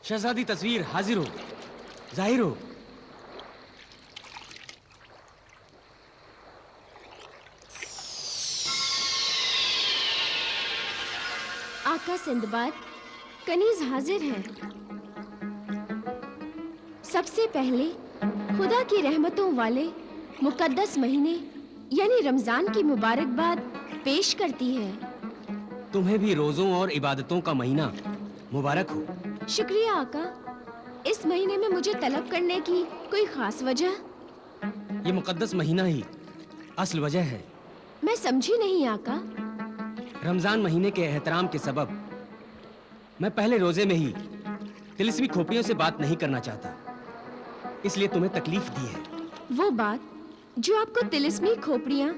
शहजादी तस्वीर हाजिर हो, जाहिर हो। आका सिंदबाद, कनीज हाजिर है। सबसे पहले खुदा की रहमतों वाले मुकद्दस महीने यानी रमजान की मुबारकबाद पेश करती है। तुम्हें भी रोजों और इबादतों का महीना मुबारक हो। शुक्रिया आका। इस महीने में मुझे तलब करने की कोई खास वजह? ये मुकद्दस महीना ही असल वजह है। मैं समझी नहीं आका। रमजान महीने के एहतराम के सबब मैं पहले रोजे में ही तिलिस्मी खोपड़ियों से बात नहीं करना चाहता, इसलिए तुम्हें तकलीफ दी है। वो बात जो आपको तिलिस्मी खोपड़ियां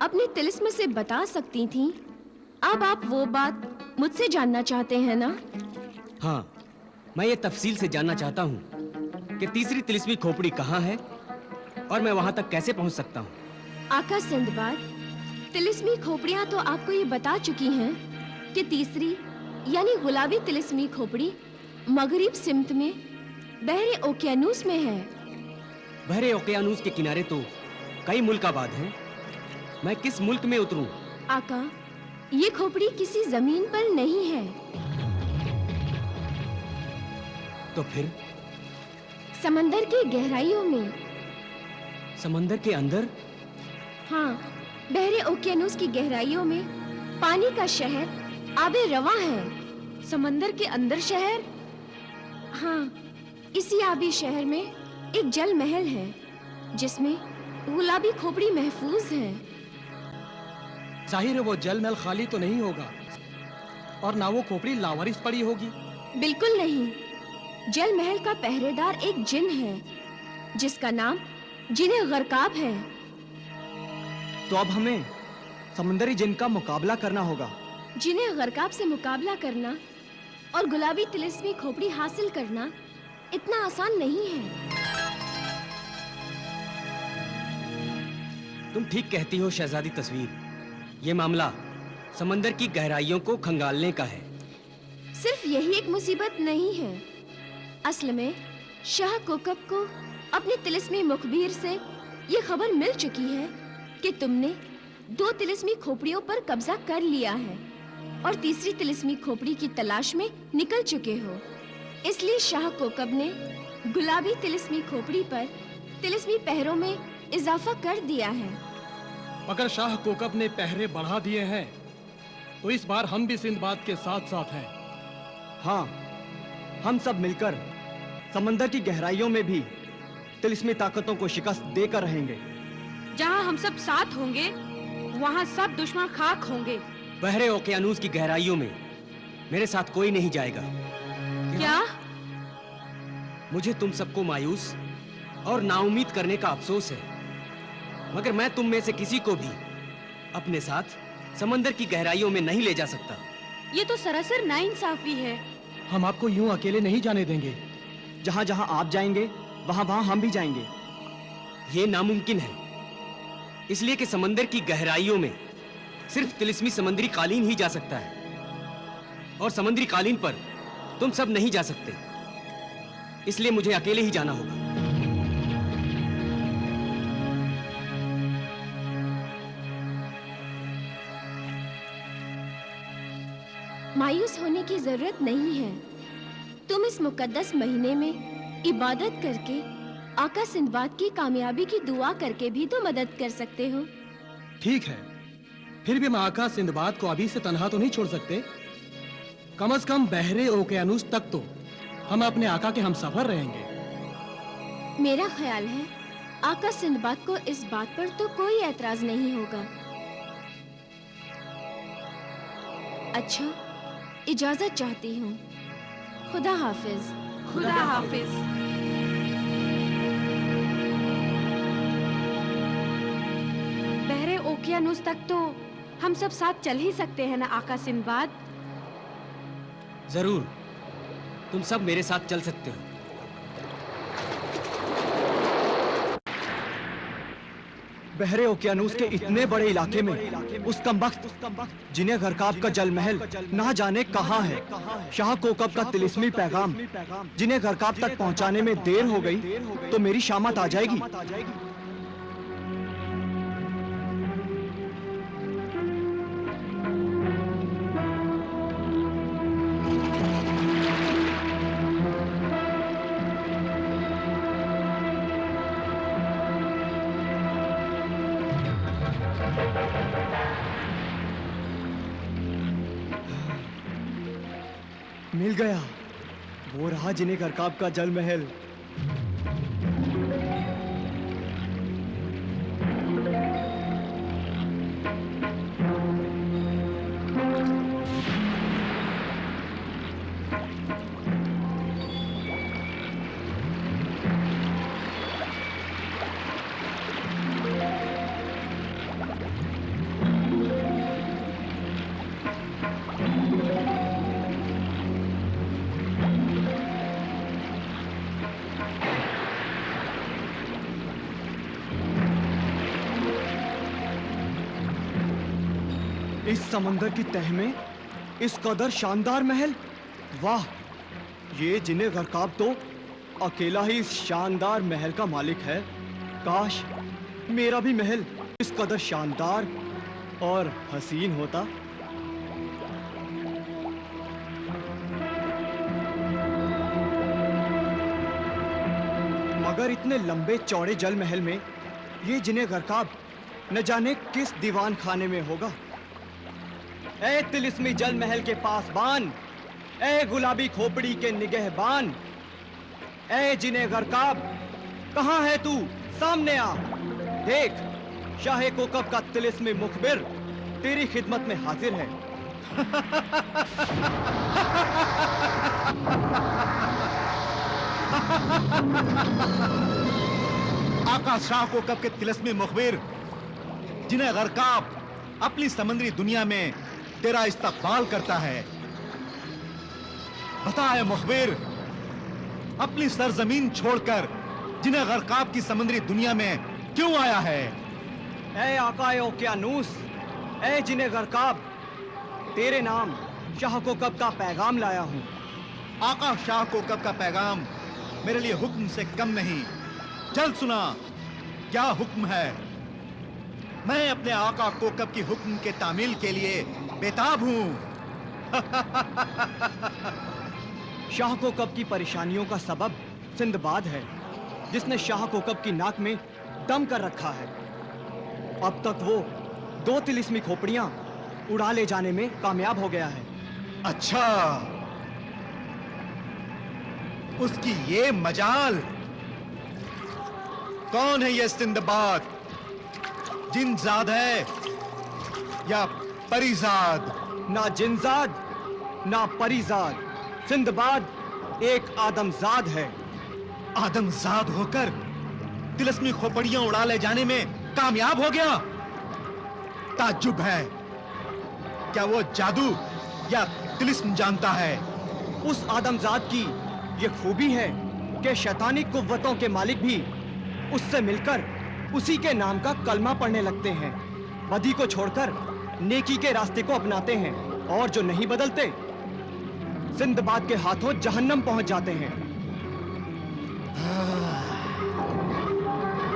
अपने तिलिस्म से बता सकती थीं, अब आप वो बात मुझसे जानना चाहते हैं ना? हाँ, मैं ये तफसील से जानना चाहता हूँ कि तीसरी तिलिस्मी खोपड़ी कहाँ है और मैं वहां तक कैसे पहुंच सकता हूँ। आका सिंदबाद, तिलिस्मी खोपड़ियां तो आपको ये बता चुकी हैं कि तीसरी यानी गुलाबी तिलिस्मी खोपड़ी मगरिब सिमत में बहरे ओकियानूस में है। बहरे ओकियानूस के किनारे तो कई मुल्क आबाद हैं। मैं किस मुल्क में उतरूं? आका, ये खोपड़ी किसी जमीन पर नहीं है। तो फिर? समंदर की गहराइयों में। समंदर के अंदर? हाँ, बहरे ओकियानूस की गहराइयों में पानी का शहर आबे रवा है। समंदर के अंदर शहर? हाँ, इसी आबी शहर में एक जल महल है जिसमें गुलाबी खोपड़ी महफूज है। जाहिर है वो जल महल खाली तो नहीं होगा और ना वो खोपड़ी लावारिस पड़ी होगी। बिल्कुल नहीं। जल महल का पहरेदार एक जिन है जिसका नाम जिने गरकाब है। तो अब हमें समुंदरी जिन का मुकाबला करना होगा। जिने गरकाब से मुकाबला करना और गुलाबी तिलिस्मी खोपड़ी हासिल करना इतना आसान नहीं है। तुम ठीक कहती हो शहजादी तस्वीर। ये मामला समंदर की गहराइयों को खंगालने का है। सिर्फ यही एक मुसीबत नहीं है। असल में शाह कोकब को अपने तिलिस्मी मुखबिर से ये खबर मिल चुकी है कि तुमने 2 तिलिस्मी खोपड़ियों पर कब्जा कर लिया है और तीसरी तिलिस्मी खोपड़ी की तलाश में निकल चुके हो। इसलिए शाह कोकब ने गुलाबी तिलिस्मी खोपड़ी पर तिलिस्मी पहरों में इजाफा कर दिया है। अगर शाह कोकब ने पहरे बढ़ा दिए हैं तो इस बार हम भी सिंदबाद के साथ साथ हैं। हाँ, हम सब मिलकर समंदर की गहराइयों में भी तिलिस्मी ताकतों को शिकस्त देकर रहेंगे। जहाँ हम सब साथ होंगे वहाँ सब दुश्मन खाक होंगे। बहरे ओकियानूस की गहराइयों में मेरे साथ कोई नहीं जाएगा। क्या? मुझे तुम सबको मायूस और नाउम्मीद करने का अफसोस है, मगर मैं तुम में से किसी को भी अपने साथ समंदर की गहराइयों में नहीं ले जा सकता। ये तो सरासर नाइंसाफी है। हम आपको यूं अकेले नहीं जाने देंगे। जहाँ जहाँ आप जाएंगे वहाँ हम भी जाएंगे। ये नामुमकिन है, इसलिए कि समंदर की गहराइयों में सिर्फ तिलिस्मी समंदरी कालीन ही जा सकता है और समुद्री कालीन पर तुम सब नहीं जा सकते। इसलिए मुझे अकेले ही जाना होगा। मायूस होने की जरूरत नहीं है। तुम इस मुकद्दस महीने में इबादत करके आका सिंदबाद की कामयाबी की दुआ करके भी तो मदद कर सकते हो। ठीक है, फिर भी हम आका सिंदबाद को अभी से तन्हा तो नहीं छोड़ सकते। कम से कम बहरे ओकियानूस तक तो हम अपने आका के हम सफर रहेंगे। मेरा ख्याल है आका सिंदबाद को इस बात पर तो कोई एतराज नहीं होगा। अच्छा, इजाजत चाहती हूँ। खुदा हाफिज। खुदा हाफिज। बहरे ओकियानूस तक तो हम सब साथ चल ही सकते हैं ना आका सिंदबाद? जरूर, तुम सब मेरे साथ चल सकते हो। बहरे ओकियानूस के इतने बड़े इलाके में उस कमबख्त जिन्हें गरकाब का जल महल ना जाने कहाँ है, शाह कोकब का तिलिस्मी पैगाम जिन्हें गरकाब तक पहुंचाने में देर हो गई तो मेरी शामत आ जाएगी। मिल गया, वो रहा जिन्हें गरकाब का जल महल। इस समंदर की तह में इस कदर शानदार महल, वाह! ये जिन्हें गरकाब तो अकेला ही इस शानदार महल का मालिक है। काश मेरा भी महल इस कदर शानदार और हसीन होता। मगर इतने लंबे चौड़े जल महल में ये जिन्हें गरकाब न जाने किस दीवान खाने में होगा। ए तिलिस्मी जल महल के पासबान, ए गुलाबी खोपड़ी के निगहबान, ए जिन्हें गरकाब, कहाँ है तू? सामने आ। देख, शाह कोकब का तिलिस्मी मुखबिर तेरी खिदमत में हाजिर है। आका शाह कोकब के तिलिस्मी मुखबिर जिन्हें गरकाब अपनी समुद्री दुनिया में तेरा इस्तकबाल करता है। बता है मुखबिर, अपनी सरजमीन छोड़कर जिन्हें गरकाब की समुद्री दुनिया में क्यों आया है? ए आकाए ओकियानूस, ए जिन्हें गरकाब, तेरे नाम शाह कोकब का पैगाम लाया हूं। आका शाह कोकब का पैगाम मेरे लिए हुक्म से कम नहीं। जल्द सुना, क्या हुक्म है? मैं अपने आका कोकब की हुक्म के तामील के लिए बेताब हूं। शाह कोकब की परेशानियों का सबब सिंदबाद है, जिसने शाह कोकब की नाक में दम कर रखा है। अब तक वो 2 तिलिस्मी खोपड़ियां उड़ा ले जाने में कामयाब हो गया है। अच्छा, उसकी ये मजाल। कौन है ये सिंदबाद? जिनजाद है या परीजाद? ना जिनजाद ना परीजाद, सिंदबाद एक आदमजाद है। आदमजाद होकर तिलिस्मी खोपड़ियां उड़ा ले जाने में कामयाब हो गया? ताज्जुब है, क्या वो जादू या तिलिस्म जानता है? उस आदमजाद की ये खूबी है कि शैतानी कुव्वतों के मालिक भी उससे मिलकर उसी के नाम का कलमा पढ़ने लगते हैं, बदी को छोड़कर नेकी के रास्ते को अपनाते हैं, और जो नहीं बदलते सिंदबाद के हाथों जहन्नम पहुंच जाते हैं।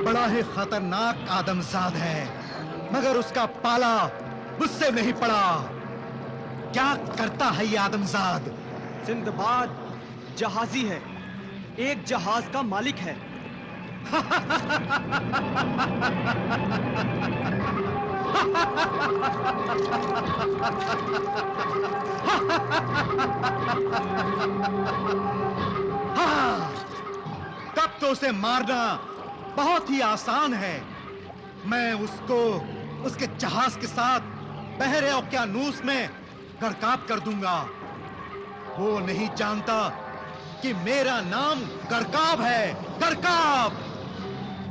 बड़ा ही खतरनाक आदमजाद है, मगर उसका पाला मुझसे नहीं पड़ा। क्या करता है ये आदमजाद? सिंदबाद जहाजी है, एक जहाज का मालिक है। तब तो उसे मारना बहुत ही आसान है। मैं उसको उसके जहाज के साथ बहरे ओकियानूस में गरकाब कर दूंगा। वो नहीं जानता कि मेरा नाम गरकाब है, गरकाब।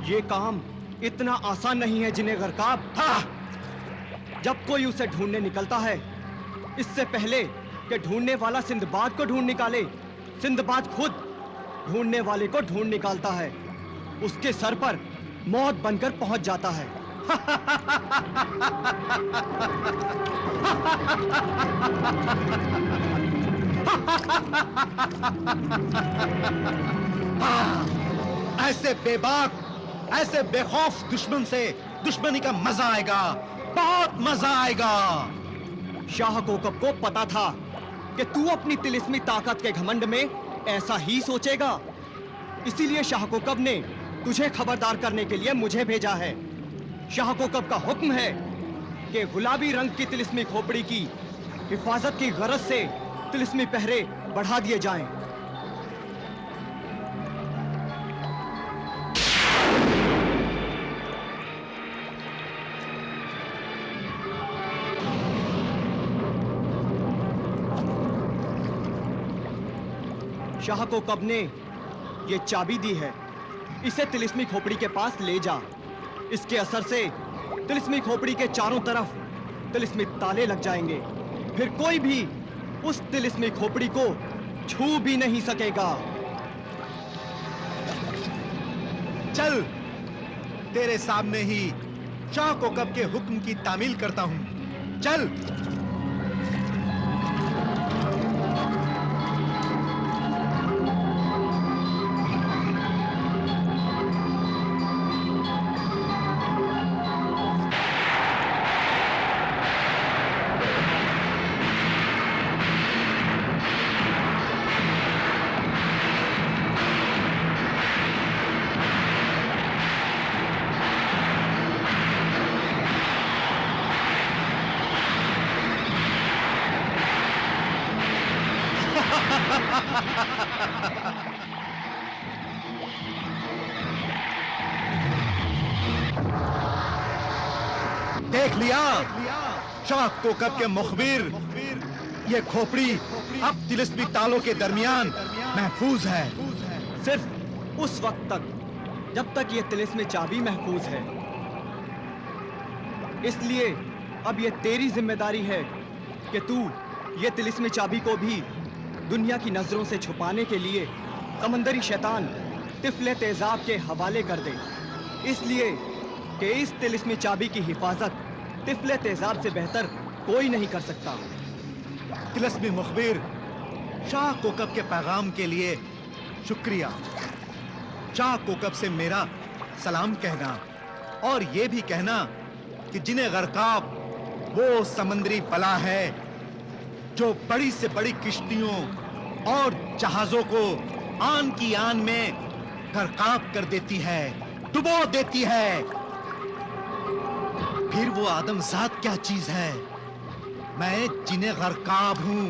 ये काम इतना आसान नहीं है जिन्हें गरकाब। हाँ। जब कोई उसे ढूंढने निकलता है, इससे पहले कि ढूंढने वाला सिंदबाद को ढूंढ निकाले, सिंदबाद खुद ढूंढने वाले को ढूंढ निकालता है। उसके सर पर मौत बनकर पहुंच जाता है। ऐसे बेबाक, ऐसे बेखौफ दुश्मन से दुश्मनी का मजा आएगा, बहुत मजा आएगा। शाह कोकब को पता था कि तू अपनी तिलिस्मी ताकत के घमंड में ऐसा ही सोचेगा, इसीलिए शाह कोकब ने तुझे खबरदार करने के लिए मुझे भेजा है। शाह कोकब का हुक्म है कि गुलाबी रंग की तिलिस्मी खोपड़ी की हिफाजत की गरज से तिलिस्मी पहरे बढ़ा दिए जाएं। शाह को कब ने ये चाबी दी है, इसे तिलिस्मी खोपड़ी के पास ले जा। इसके असर से तिलिस्मी खोपड़ी के चारों तरफ तिलिस्मी ताले लग जाएंगे, फिर कोई भी उस तिलिस्मी खोपड़ी को छू भी नहीं सकेगा। चल, तेरे सामने ही शाह कोकब के हुक्म की तामील करता हूं। चल। देख लिया शाह कोकब के मुखबिर, ये खोपड़ी अब तिलिस्मी तालों के दरमियान महफूज है। सिर्फ उस वक्त तक जब तक ये तिलिस्मी चाबी महफूज है। इसलिए अब ये तेरी जिम्मेदारी है कि तू ये तिलिस्मी चाबी को भी दुनिया की नजरों से छुपाने के लिए समंदरी शैतान तिफले तेजाब के हवाले कर दे, इसलिए कि इस तिलिस्मी चाबी की हिफाजत तिफले तेजाब से बेहतर कोई नहीं कर सकता। तिलिस्मी मुखबिर, शाह कोकब के पैगाम के लिए शुक्रिया। शाह कोकब से मेरा सलाम कहना और ये भी कहना कि जिन्हें गरकाब वो समंदरी बला है जो बड़ी से बड़ी किश्तियों और जहाजों को आन की आन में गरकाब कर देती है, डुबो देती है। फिर वो आदमजात क्या चीज है? मैं जिन्हें गरकाब हूं,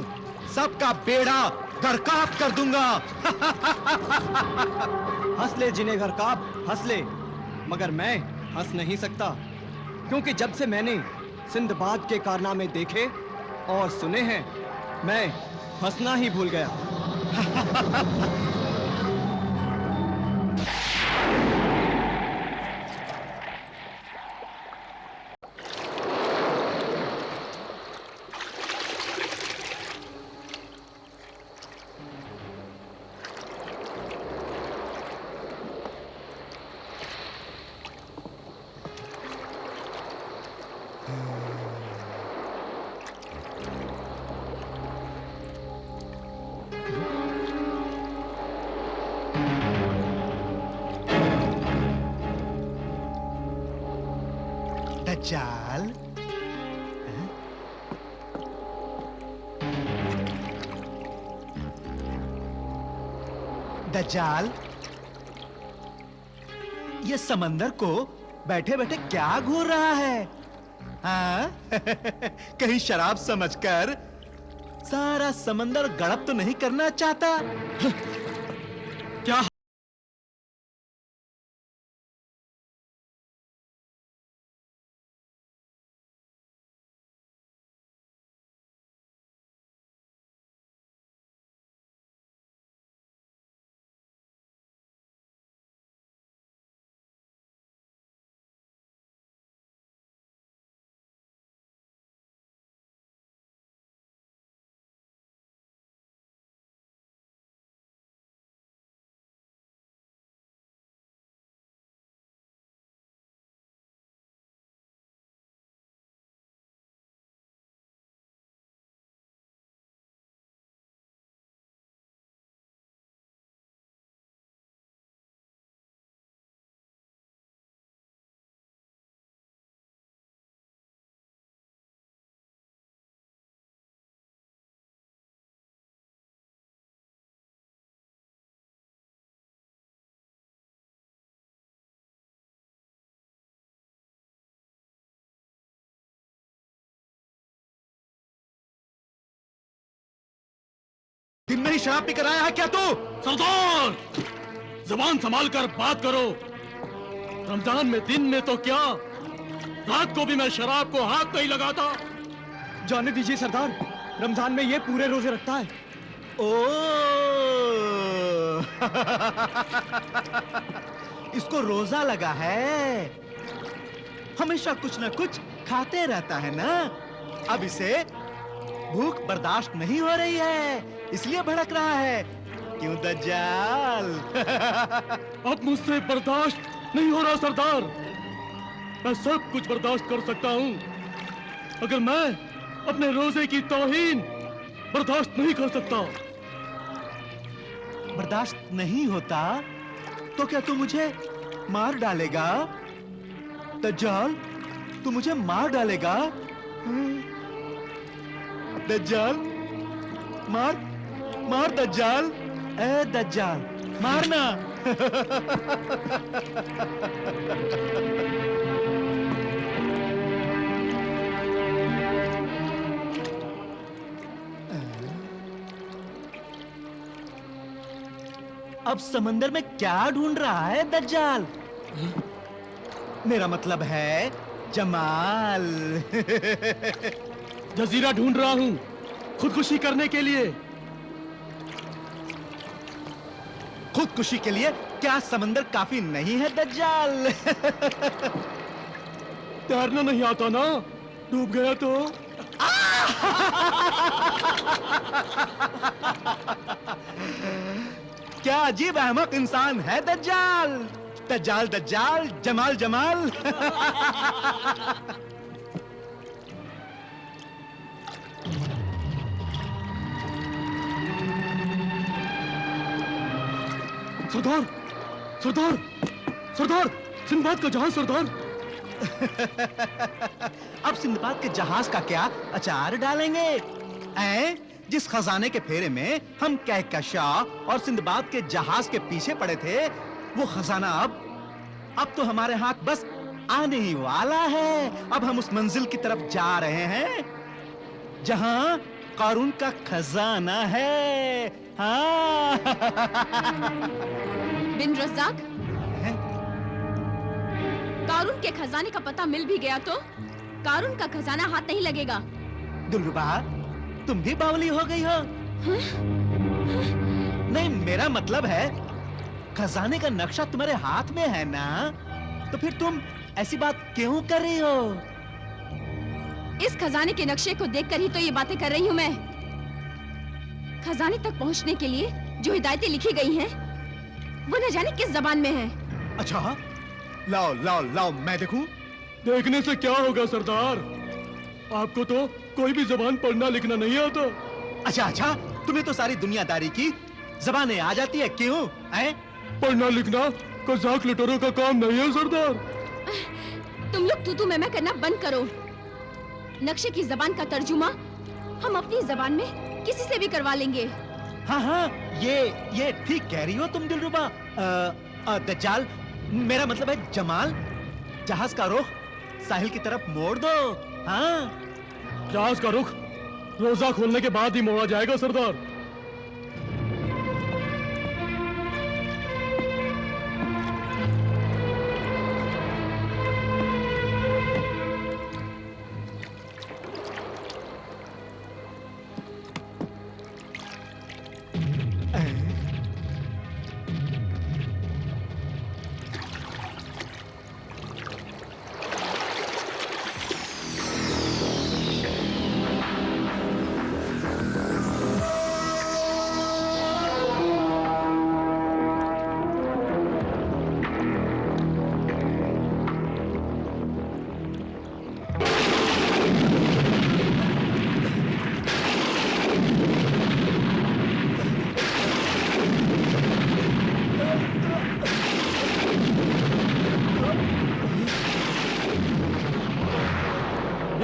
सबका बेड़ा गरकाब कर दूंगा। हंस ले जिन्हें गरकाब, हंस ले, मगर मैं हंस नहीं सकता, क्योंकि जब से मैंने सिंदबाद के कारनामे देखे और सुने हैं, मैं हंसना ही भूल गया। दज्जाल, दज्जाल, ये समंदर को बैठे बैठे क्या घूर रहा है? हाँ? कहीं शराब समझकर सारा समंदर गड़प तो नहीं करना चाहता? क्या दिन में ही शराब पीकर आया है क्या तू? सरदार, जुबान संभाल कर बात करो। रमजान में दिन में तो क्या, रात को भी मैं शराब को हाथ नहीं लगाता। जाने दीजिए सरदार, रमजान में ये पूरे रोजे रखता है। ओ इसको रोजा लगा है, हमेशा कुछ ना कुछ खाते रहता है ना। अब इसे भूख बर्दाश्त नहीं हो रही है, इसलिए भड़क रहा है। क्यों दज्जाल? अब मुझसे बर्दाश्त नहीं हो रहा सरदार। मैं सब कुछ बर्दाश्त कर सकता हूँ, अगर मैं अपने रोजे की तौहीन बर्दाश्त नहीं कर सकता। बर्दाश्त नहीं होता तो क्या तू मुझे मार डालेगा? दज्जाल, तू मुझे मार डालेगा? दज्जाल, मार मार दज्जाल, ए दज्जाल, मारना। अब समंदर में क्या ढूंढ रहा है दज्जाल? मेरा मतलब है जमाल। जजीरा ढूंढ रहा हूँ खुदकुशी करने के लिए। खुदकुशी के लिए क्या समंदर काफी नहीं है दज्जाल? तैरना नहीं आता ना, डूब गया तो। क्या अजीब अहमक इंसान है दज्जाल। दज्जाल दज्जाल, जमाल जमाल। सरदार, सरदार, सरदार, सिंदबाद का जहाज सरदार। अब सिंदबाद के जहाज का क्या अचार डालेंगे? जिस खजाने के फेरे में हम कहकशां और सिंदबाद के जहाज के पीछे पड़े थे, वो खजाना अब तो हमारे हाथ बस आने ही वाला है। अब हम उस मंजिल की तरफ जा रहे हैं जहां कारून का खजाना है। हाँ। बिन रज़ाक, कारून के खजाने का पता मिल भी गया तो कारून का खजाना हाथ नहीं लगेगा। दिलरुबा, तुम भी बावली हो गई हो? नहीं, मेरा मतलब है खजाने का नक्शा तुम्हारे हाथ में है ना, तो फिर तुम ऐसी बात क्यों कर रही हो? इस खजाने के नक्शे को देखकर ही तो ये बातें कर रही हूँ मैं। खजाने तक पहुँचने के लिए जो हिदायतें लिखी गई हैं, वो न जाने किस जबान में है। अच्छा, लाओ लाओ लाओ, मैं देखूं। देखने से क्या होगा सरदार, आपको तो कोई भी जबान पढ़ना लिखना नहीं आता। अच्छा अच्छा, तुम्हें तो सारी दुनियादारी की जबानें आ जाती है, क्यों? पढ़ना लिखना कज़ाक लुटेरों का काम नहीं है सरदार। तुम लोग तू मैं करना बंद करो। नक्शे की जबान का तर्जुमा हम अपनी जबान में किसी से भी करवा लेंगे। हाँ हाँ, ये ठीक कह रही हो तुम दिलरुबा। दज्जाल, मेरा मतलब है जमाल, जहाज का रुख साहिल की तरफ मोड़ दो। हाँ, जहाज का रुख रोजा खोलने के बाद ही मोड़ा जाएगा सरदार।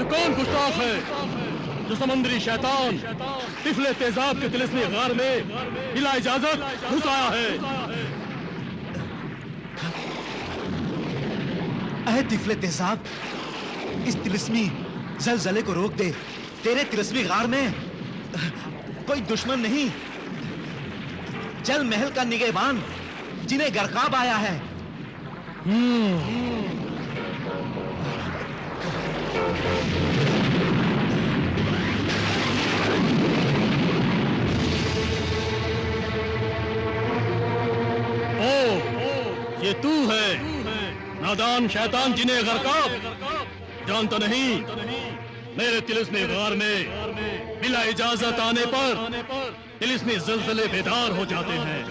कौन गुस्ताख है जो समंदरी शैतान तिफले तेजाब के तिलिस्मी गार में बिला इजाजत घुस आया है? अहे तिफले तेजाब, इस तिलिस्मी जलजले को रोक दे। तेरे तिलिस्मी गार में कोई दुश्मन नहीं जल महल का निगहबान जिन्हें गरकाब आया है। ये तू है नादान शैतान जिन्हें गरकाब, जानता नहीं मेरे तिलिस्मी गार में बिला इजाजत आने पर तिलिस्मी ज़लज़ले बेदार हो जाते हैं,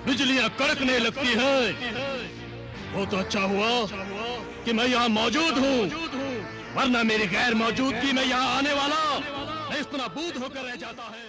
बिजलियां कड़कने लगती हैं। वो तो अच्छा हुआ कि मैं यहाँ मौजूद हूँ, वरना मेरी गैर मौजूदगी में यहाँ आने वाला मैं इस तरह बूद होकर रह जाता है।